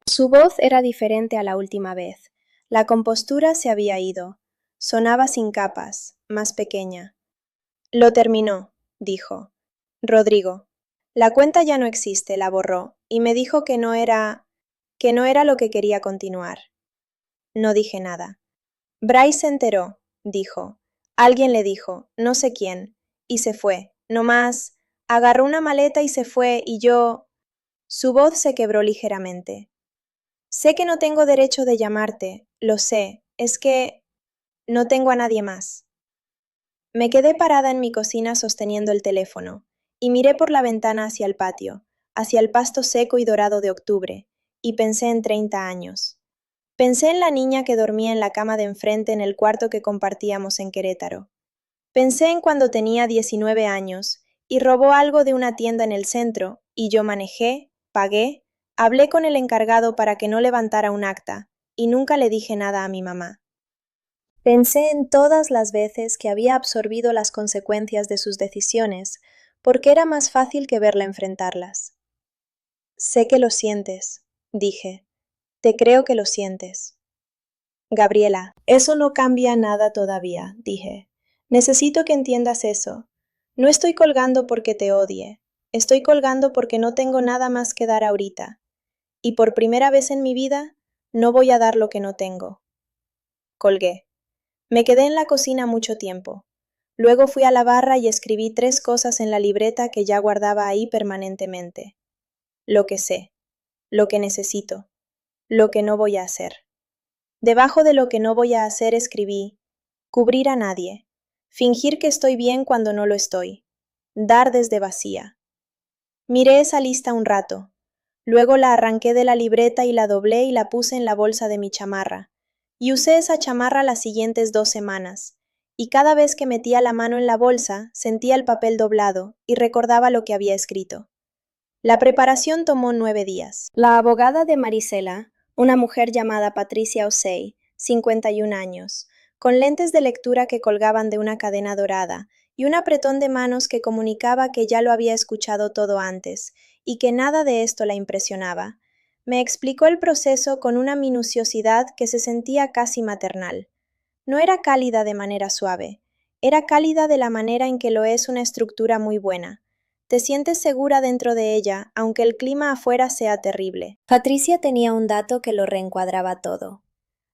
Su voz era diferente a la última vez. La compostura se había ido. Sonaba sin capas, más pequeña. Lo terminó, dijo. Rodrigo. La cuenta ya no existe, la borró, y me dijo que no era lo que quería continuar. No dije nada. Bryce se enteró, dijo. Alguien le dijo, no sé quién, y se fue. No más. Agarró una maleta y se fue, y yo... Su voz se quebró ligeramente. Sé que no tengo derecho de llamarte, lo sé, es que no tengo a nadie más. Me quedé parada en mi cocina sosteniendo el teléfono, y miré por la ventana hacia el patio, hacia el pasto seco y dorado de octubre, y pensé en 30 años. Pensé en la niña que dormía en la cama de enfrente en el cuarto que compartíamos en Querétaro. Pensé en cuando tenía 19 años, y robó algo de una tienda en el centro, y yo manejé, pagué, hablé con el encargado para que no levantara un acta, y nunca le dije nada a mi mamá. Pensé en todas las veces que había absorbido las consecuencias de sus decisiones, porque era más fácil que verla enfrentarlas. Sé que lo sientes, dije. Te creo que lo sientes. Gabriela, eso no cambia nada todavía, dije. Necesito que entiendas eso. No estoy colgando porque te odie. Estoy colgando porque no tengo nada más que dar ahorita. Y por primera vez en mi vida, no voy a dar lo que no tengo. Colgué. Me quedé en la cocina mucho tiempo. Luego fui a la barra y escribí 3 cosas en la libreta que ya guardaba ahí permanentemente. Lo que sé, lo que necesito, lo que no voy a hacer. Debajo de lo que no voy a hacer escribí, cubrir a nadie, fingir que estoy bien cuando no lo estoy, dar desde vacía. Miré esa lista un rato. Luego la arranqué de la libreta y la doblé y la puse en la bolsa de mi chamarra. Y usé esa chamarra las siguientes 2 semanas. Y cada vez que metía la mano en la bolsa, sentía el papel doblado y recordaba lo que había escrito. La preparación tomó 9 días. La abogada de Marisela, una mujer llamada Patricia Osei, 51 años, con lentes de lectura que colgaban de una cadena dorada y un apretón de manos que comunicaba que ya lo había escuchado todo antes y que nada de esto la impresionaba. Me explicó el proceso con una minuciosidad que se sentía casi maternal. No era cálida de manera suave, era cálida de la manera en que lo es una estructura muy buena. Te sientes segura dentro de ella, aunque el clima afuera sea terrible. Patricia tenía un dato que lo reencuadraba todo.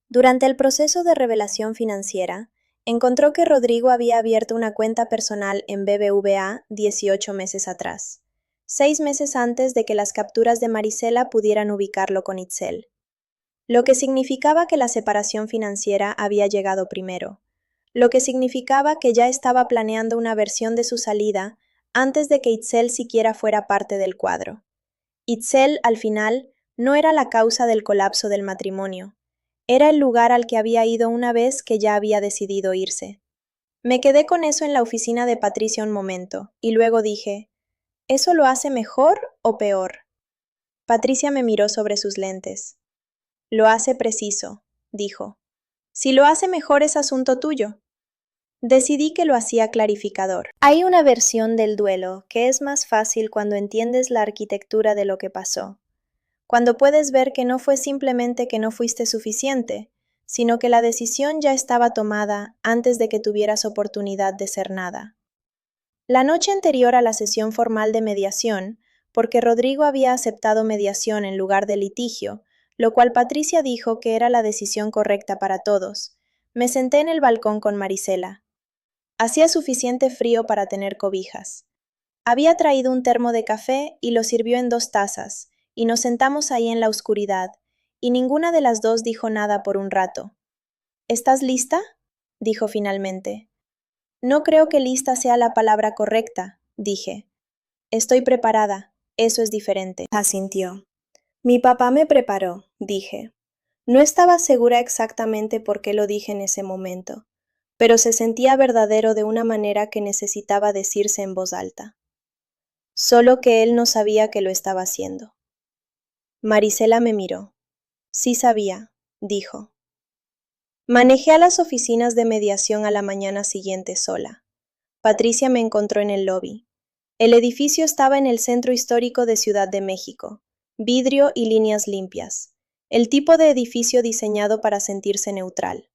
Durante el proceso de revelación financiera, encontró que Rodrigo había abierto una cuenta personal en BBVA 18 meses atrás, 6 meses antes de que las capturas de Marisela pudieran ubicarlo con Itzel, lo que significaba que la separación financiera había llegado primero, lo que significaba que ya estaba planeando una versión de su salida antes de que Itzel siquiera fuera parte del cuadro. Itzel, al final, no era la causa del colapso del matrimonio. Era el lugar al que había ido una vez que ya había decidido irse. Me quedé con eso en la oficina de Patricia un momento, y luego dije, ¿eso lo hace mejor o peor? Patricia me miró sobre sus lentes. Lo hace preciso, dijo. Si lo hace mejor es asunto tuyo. Decidí que lo hacía clarificador. Hay una versión del duelo que es más fácil cuando entiendes la arquitectura de lo que pasó. Cuando puedes ver que no fue simplemente que no fuiste suficiente, sino que la decisión ya estaba tomada antes de que tuvieras oportunidad de ser nada. La noche anterior a la sesión formal de mediación, porque Rodrigo había aceptado mediación en lugar de litigio, lo cual Patricia dijo que era la decisión correcta para todos, me senté en el balcón con Marisela. Hacía suficiente frío para tener cobijas. Había traído un termo de café y lo sirvió en 2 tazas, y nos sentamos ahí en la oscuridad, y ninguna de las dos dijo nada por un rato. ¿Estás lista? Dijo finalmente. No creo que lista sea la palabra correcta, dije. Estoy preparada, eso es diferente. Asintió. Mi papá me preparó, dije. No estaba segura exactamente por qué lo dije en ese momento, pero se sentía verdadero de una manera que necesitaba decirse en voz alta. Solo que él no sabía que lo estaba haciendo. Marisela me miró. Sí sabía, dijo. Manejé a las oficinas de mediación a la mañana siguiente sola. Patricia me encontró en el lobby. El edificio estaba en el centro histórico de Ciudad de México, vidrio y líneas limpias, el tipo de edificio diseñado para sentirse neutral.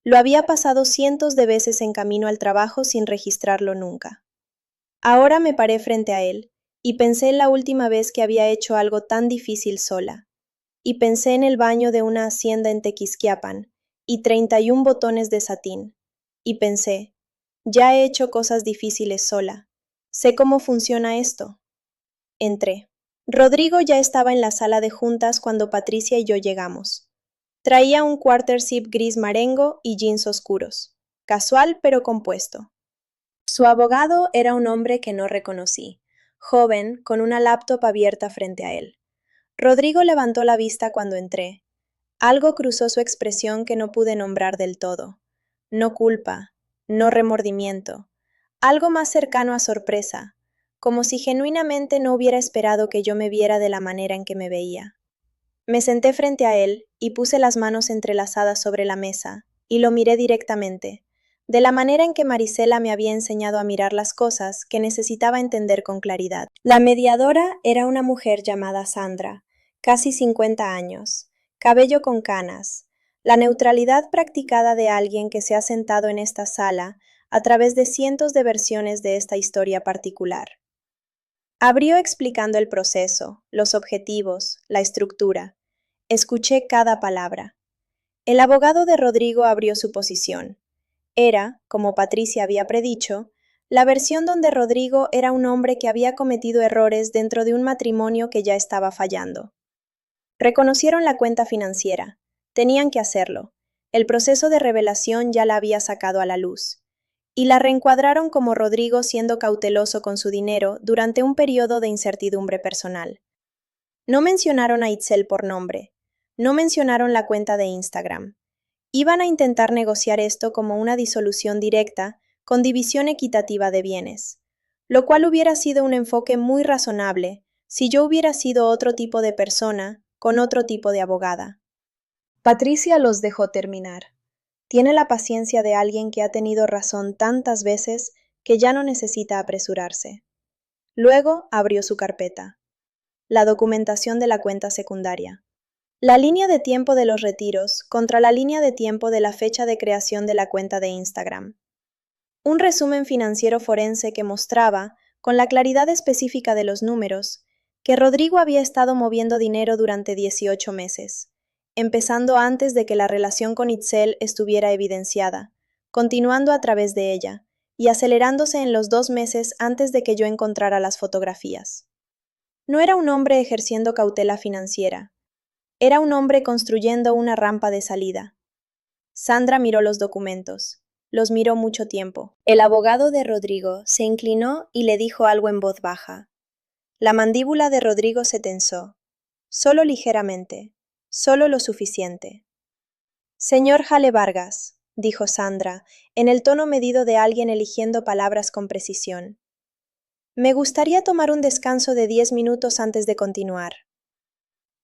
Lo había pasado cientos de veces en camino al trabajo sin registrarlo nunca. Ahora me paré frente a él, y pensé en la última vez que había hecho algo tan difícil sola, y pensé en el baño de una hacienda en Tequisquiapan, y 31 botones de satín, y pensé, ya he hecho cosas difíciles sola, sé cómo funciona esto. Entré. Rodrigo ya estaba en la sala de juntas cuando Patricia y yo llegamos. Traía un quarter zip gris marengo y jeans oscuros, casual pero compuesto. Su abogado era un hombre que no reconocí, joven, con una laptop abierta frente a él. Rodrigo levantó la vista cuando entré. Algo cruzó su expresión que no pude nombrar del todo. No culpa, no remordimiento, algo más cercano a sorpresa, como si genuinamente no hubiera esperado que yo me viera de la manera en que me veía. Me senté frente a él y puse las manos entrelazadas sobre la mesa, y lo miré directamente, de la manera en que Marisela me había enseñado a mirar las cosas que necesitaba entender con claridad. La mediadora era una mujer llamada Sandra, casi 50 años, cabello con canas, la neutralidad practicada de alguien que se ha sentado en esta sala a través de cientos de versiones de esta historia particular. Abrió explicando el proceso, los objetivos, la estructura. Escuché cada palabra. El abogado de Rodrigo abrió su posición. Era, como Patricia había predicho, la versión donde Rodrigo era un hombre que había cometido errores dentro de un matrimonio que ya estaba fallando. Reconocieron la cuenta financiera. Tenían que hacerlo. El proceso de revelación ya la había sacado a la luz. Y la reencuadraron como Rodrigo siendo cauteloso con su dinero durante un periodo de incertidumbre personal. No mencionaron a Itzel por nombre. No mencionaron la cuenta de Instagram. Iban a intentar negociar esto como una disolución directa con división equitativa de bienes, lo cual hubiera sido un enfoque muy razonable si yo hubiera sido otro tipo de persona con otro tipo de abogada. Patricia los dejó terminar. Tiene la paciencia de alguien que ha tenido razón tantas veces que ya no necesita apresurarse. Luego abrió su carpeta. la documentación de la cuenta secundaria. La línea de tiempo de los retiros contra la línea de tiempo de la fecha de creación de la cuenta de Instagram. Un resumen financiero forense que mostraba, con la claridad específica de los números, que Rodrigo había estado moviendo dinero durante 18 meses, empezando antes de que la relación con Itzel estuviera evidenciada, continuando a través de ella, y acelerándose en los 2 meses antes de que yo encontrara las fotografías. No era un hombre ejerciendo cautela financiera, era un hombre construyendo una rampa de salida. Sandra miró los documentos. Los miró mucho tiempo. El abogado de Rodrigo se inclinó y le dijo algo en voz baja. La mandíbula de Rodrigo se tensó. Solo ligeramente. Solo lo suficiente. Señor Jale Vargas, dijo Sandra, en el tono medido de alguien eligiendo palabras con precisión. Me gustaría tomar un descanso de 10 minutos antes de continuar.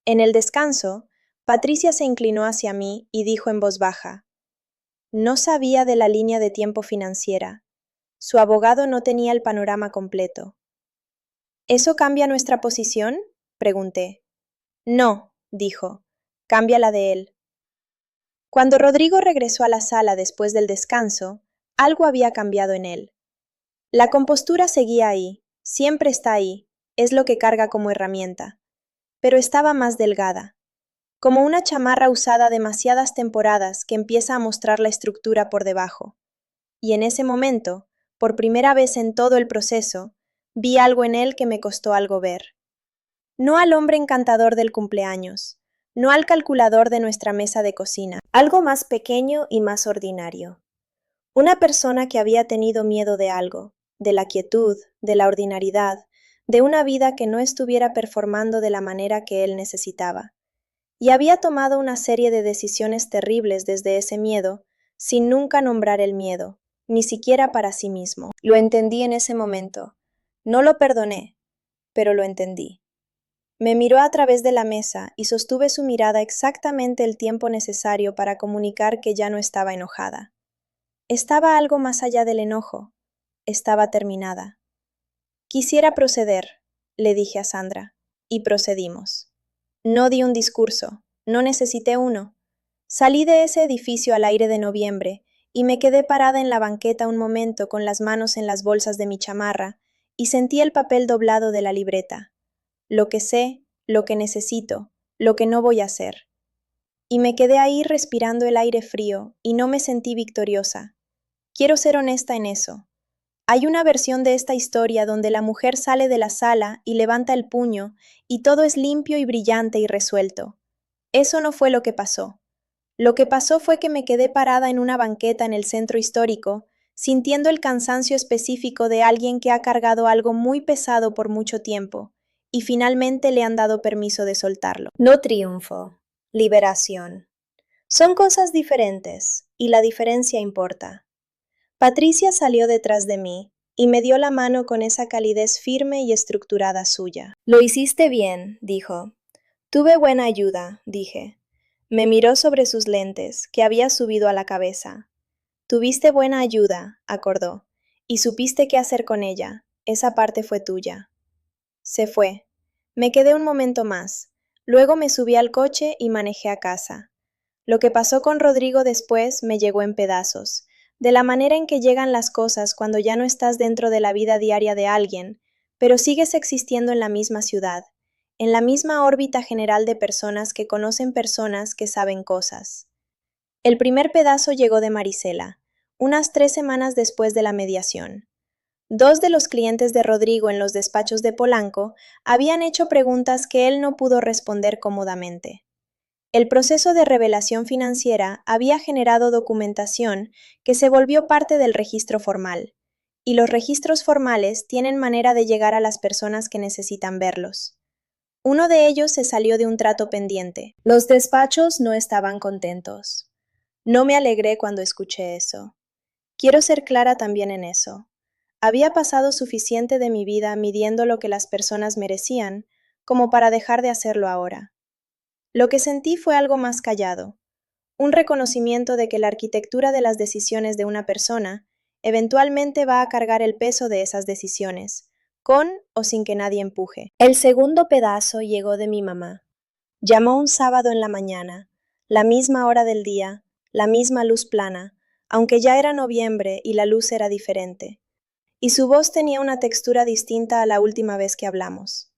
En el descanso, Patricia se inclinó hacia mí y dijo en voz baja. No sabía de la línea de tiempo financiera. Su abogado no tenía el panorama completo. ¿Eso cambia nuestra posición? Pregunté. No, dijo. Cambia la de él. Cuando Rodrigo regresó a la sala después del descanso, algo había cambiado en él. La compostura seguía ahí, siempre está ahí, es lo que carga como herramienta. Pero estaba más delgada, como una chamarra usada demasiadas temporadas que empieza a mostrar la estructura por debajo. Y en ese momento, por primera vez en todo el proceso, vi algo en él que me costó algo ver. No al hombre encantador del cumpleaños, no al calculador de nuestra mesa de cocina, algo más pequeño y más ordinario. Una persona que había tenido miedo de algo, de la quietud, de la ordinariedad, de una vida que no estuviera performando de la manera que él necesitaba. Y había tomado una serie de decisiones terribles desde ese miedo, sin nunca nombrar el miedo, ni siquiera para sí mismo. Lo entendí en ese momento. No lo perdoné, pero lo entendí. Me miró a través de la mesa y sostuve su mirada exactamente el tiempo necesario para comunicar que ya no estaba enojada. Estaba algo más allá del enojo. Estaba terminada. Quisiera proceder, le dije a Sandra, y procedimos. No di un discurso, no necesité uno. Salí de ese edificio al aire de noviembre y me quedé parada en la banqueta un momento con las manos en las bolsas de mi chamarra y sentí el papel doblado de la libreta. Lo que sé, lo que necesito, lo que no voy a hacer. Y me quedé ahí respirando el aire frío y no me sentí victoriosa. Quiero ser honesta en eso. Hay una versión de esta historia donde la mujer sale de la sala y levanta el puño y todo es limpio y brillante y resuelto. Eso no fue lo que pasó. Lo que pasó fue que me quedé parada en una banqueta en el centro histórico, sintiendo el cansancio específico de alguien que ha cargado algo muy pesado por mucho tiempo, y finalmente le han dado permiso de soltarlo. No triunfo, liberación. Son cosas diferentes, y la diferencia importa. Patricia salió detrás de mí y me dio la mano con esa calidez firme y estructurada suya. Lo hiciste bien, dijo. Tuve buena ayuda, dije. Me miró sobre sus lentes, que había subido a la cabeza. Tuviste buena ayuda, acordó, y supiste qué hacer con ella. Esa parte fue tuya. Se fue. Me quedé un momento más. Luego me subí al coche y manejé a casa. Lo que pasó con Rodrigo después me llegó en pedazos, de la manera en que llegan las cosas cuando ya no estás dentro de la vida diaria de alguien, pero sigues existiendo en la misma ciudad, en la misma órbita general de personas que saben cosas. El primer pedazo llegó de Marisela, unas 3 semanas después de la mediación. 2 de los clientes de Rodrigo en los despachos de Polanco habían hecho preguntas que él no pudo responder cómodamente. El proceso de revelación financiera había generado documentación que se volvió parte del registro formal, y los registros formales tienen manera de llegar a las personas que necesitan verlos. Uno de ellos se salió de un trato pendiente. Los despachos no estaban contentos. No me alegré cuando escuché eso. Quiero ser clara también en eso. Había pasado suficiente de mi vida midiendo lo que las personas merecían como para dejar de hacerlo ahora. Lo que sentí fue algo más callado, un reconocimiento de que la arquitectura de las decisiones de una persona eventualmente va a cargar el peso de esas decisiones, con o sin que nadie empuje. El segundo pedazo llegó de mi mamá. Llamó un sábado en la mañana, la misma hora del día, la misma luz plana, aunque ya era noviembre y la luz era diferente. Y su voz tenía una textura distinta a la última vez que hablamos.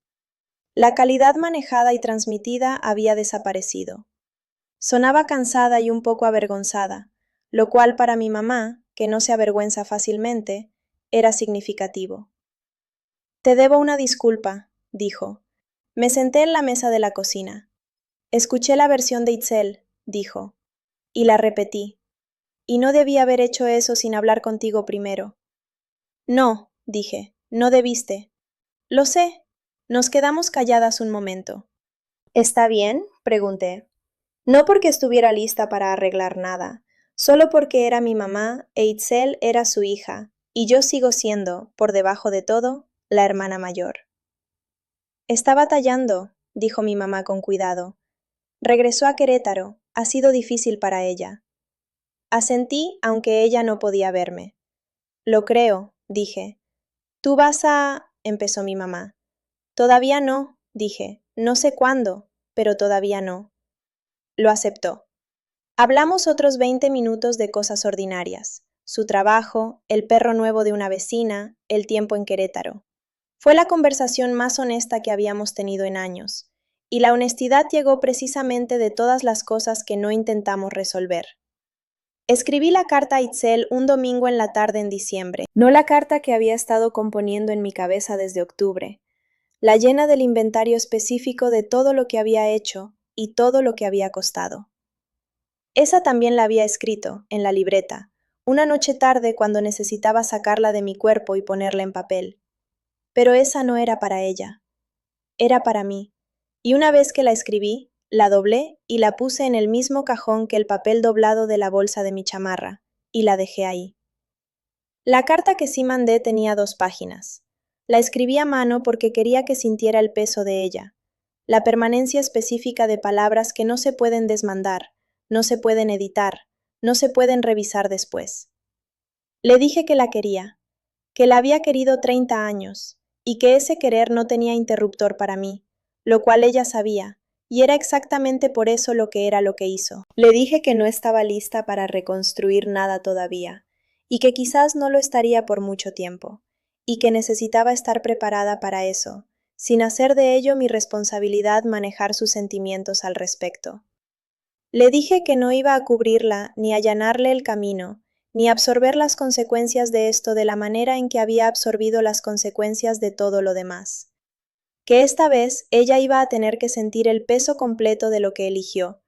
La calidad manejada y transmitida había desaparecido. Sonaba cansada y un poco avergonzada, lo cual para mi mamá, que no se avergüenza fácilmente, era significativo. Te debo una disculpa, dijo. Me senté en la mesa de la cocina. Escuché la versión de Itzel, dijo, y la repetí. Y no debí haber hecho eso sin hablar contigo primero. No, dije, no debiste. Lo sé. Nos quedamos calladas un momento. ¿Está bien? Pregunté. No porque estuviera lista para arreglar nada, solo porque era mi mamá e Itzel era su hija, y yo sigo siendo, por debajo de todo, la hermana mayor. Está batallando, dijo mi mamá con cuidado. Regresó a Querétaro, ha sido difícil para ella. Asentí, aunque ella no podía verme. Lo creo, dije. ¿Tú vas a...? Empezó mi mamá. Todavía no, dije. No sé cuándo, pero todavía no. Lo aceptó. Hablamos otros 20 minutos de cosas ordinarias. Su trabajo, el perro nuevo de una vecina, el tiempo en Querétaro. Fue la conversación más honesta que habíamos tenido en años, y la honestidad llegó precisamente de todas las cosas que no intentamos resolver. Escribí la carta a Itzel un domingo en la tarde en diciembre, no la carta que había estado componiendo en mi cabeza desde octubre, la llena del inventario específico de todo lo que había hecho y todo lo que había costado. Esa también la había escrito, en la libreta, una noche tarde cuando necesitaba sacarla de mi cuerpo y ponerla en papel. Pero esa no era para ella, era para mí, y una vez que la escribí, la doblé y la puse en el mismo cajón que el papel doblado de la bolsa de mi chamarra, y la dejé ahí. La carta que sí mandé tenía 2 páginas. La escribí a mano porque quería que sintiera el peso de ella, la permanencia específica de palabras que no se pueden desmandar, no se pueden editar, no se pueden revisar después. Le dije que la quería, que la había querido 30 años, y que ese querer no tenía interruptor para mí, lo cual ella sabía, y era exactamente por eso lo que era lo que hizo. Le dije que no estaba lista para reconstruir nada todavía, y que quizás no lo estaría por mucho tiempo, y que necesitaba estar preparada para eso, sin hacer de ello mi responsabilidad manejar sus sentimientos al respecto. Le dije que no iba a cubrirla ni allanarle el camino, ni absorber las consecuencias de esto de la manera en que había absorbido las consecuencias de todo lo demás. Que esta vez ella iba a tener que sentir el peso completo de lo que eligió,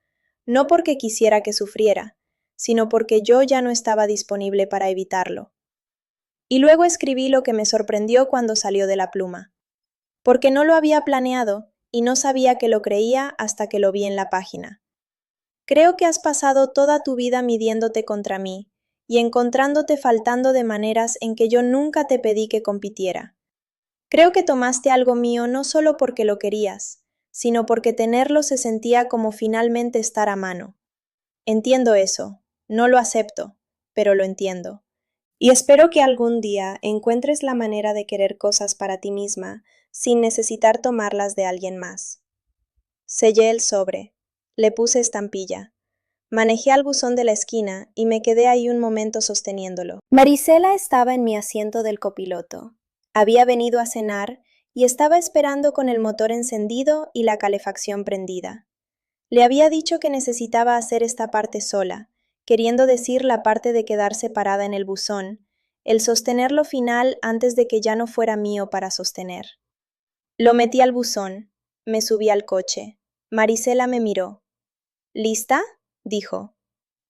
no porque quisiera que sufriera, sino porque yo ya no estaba disponible para evitarlo. Y luego escribí lo que me sorprendió cuando salió de la pluma, porque no lo había planeado y no sabía que lo creía hasta que lo vi en la página. Creo que has pasado toda tu vida midiéndote contra mí y encontrándote faltando de maneras en que yo nunca te pedí que compitiera. Creo que tomaste algo mío no solo porque lo querías, sino porque tenerlo se sentía como finalmente estar a mano. Entiendo eso, no lo acepto, pero lo entiendo. Y espero que algún día encuentres la manera de querer cosas para ti misma sin necesitar tomarlas de alguien más. Sellé el sobre. Le puse estampilla. Manejé al buzón de la esquina y me quedé ahí un momento sosteniéndolo. Marisela estaba en mi asiento del copiloto. Había venido a cenar y estaba esperando con el motor encendido y la calefacción prendida. Le había dicho que necesitaba hacer esta parte sola, queriendo decir la parte de quedarse parada en el buzón, el sostener lo final antes de que ya no fuera mío para sostener. Lo metí al buzón. Me subí al coche. Marisela me miró. ¿Lista?, dijo.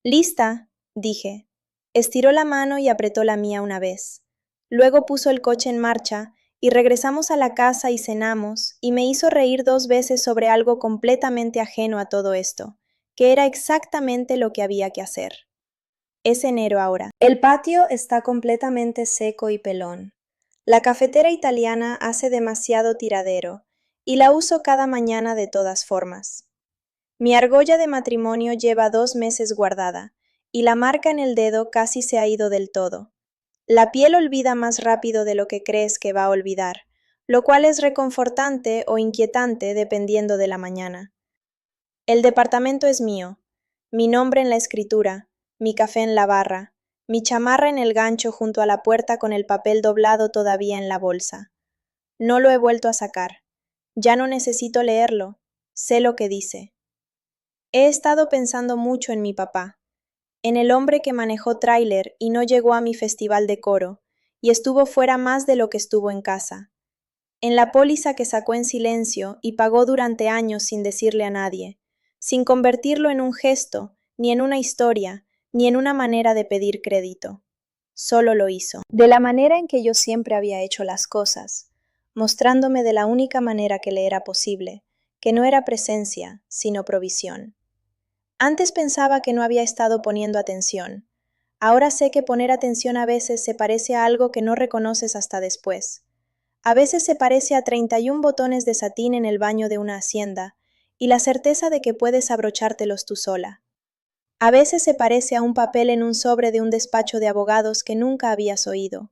Lista, dije. Estiró la mano y apretó la mía una vez. Luego puso el coche en marcha y regresamos a la casa y cenamos, y me hizo reír 2 veces sobre algo completamente ajeno a todo esto, que era exactamente lo que había que hacer. Es enero ahora. El patio está completamente seco y pelón. La cafetera italiana hace demasiado tiradero, y la uso cada mañana de todas formas. Mi argolla de matrimonio lleva 2 meses guardada, y la marca en el dedo casi se ha ido del todo. La piel olvida más rápido de lo que crees que va a olvidar, lo cual es reconfortante o inquietante dependiendo de la mañana. El departamento es mío, mi nombre en la escritura, mi café en la barra, mi chamarra en el gancho junto a la puerta con el papel doblado todavía en la bolsa. No lo he vuelto a sacar. Ya no necesito leerlo. Sé lo que dice. He estado pensando mucho en mi papá, en el hombre que manejó tráiler y no llegó a mi festival de coro, y estuvo fuera más de lo que estuvo en casa, en la póliza que sacó en silencio y pagó durante años sin decirle a nadie, sin convertirlo en un gesto, ni en una historia, ni en una manera de pedir crédito. Solo lo hizo, de la manera en que yo siempre había hecho las cosas, mostrándome de la única manera que le era posible, que no era presencia, sino provisión. Antes pensaba que no había estado poniendo atención. Ahora sé que poner atención a veces se parece a algo que no reconoces hasta después. A veces se parece a 31 botones de satín en el baño de una hacienda y la certeza de que puedes abrochártelos tú sola. A veces se parece a un papel en un sobre de un despacho de abogados que nunca habías oído.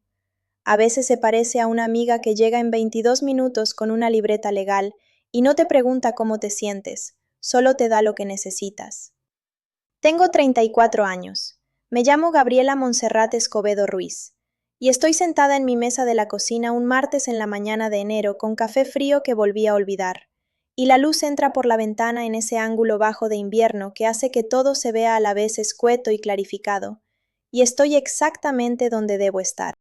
A veces se parece a una amiga que llega en 22 minutos con una libreta legal y no te pregunta cómo te sientes, solo te da lo que necesitas. Tengo 34 años. Me llamo Gabriela Montserrat Escobedo Ruiz y estoy sentada en mi mesa de la cocina un martes en la mañana de enero con café frío que volví a olvidar, y la luz entra por la ventana en ese ángulo bajo de invierno que hace que todo se vea a la vez escueto y clarificado, y estoy exactamente donde debo estar.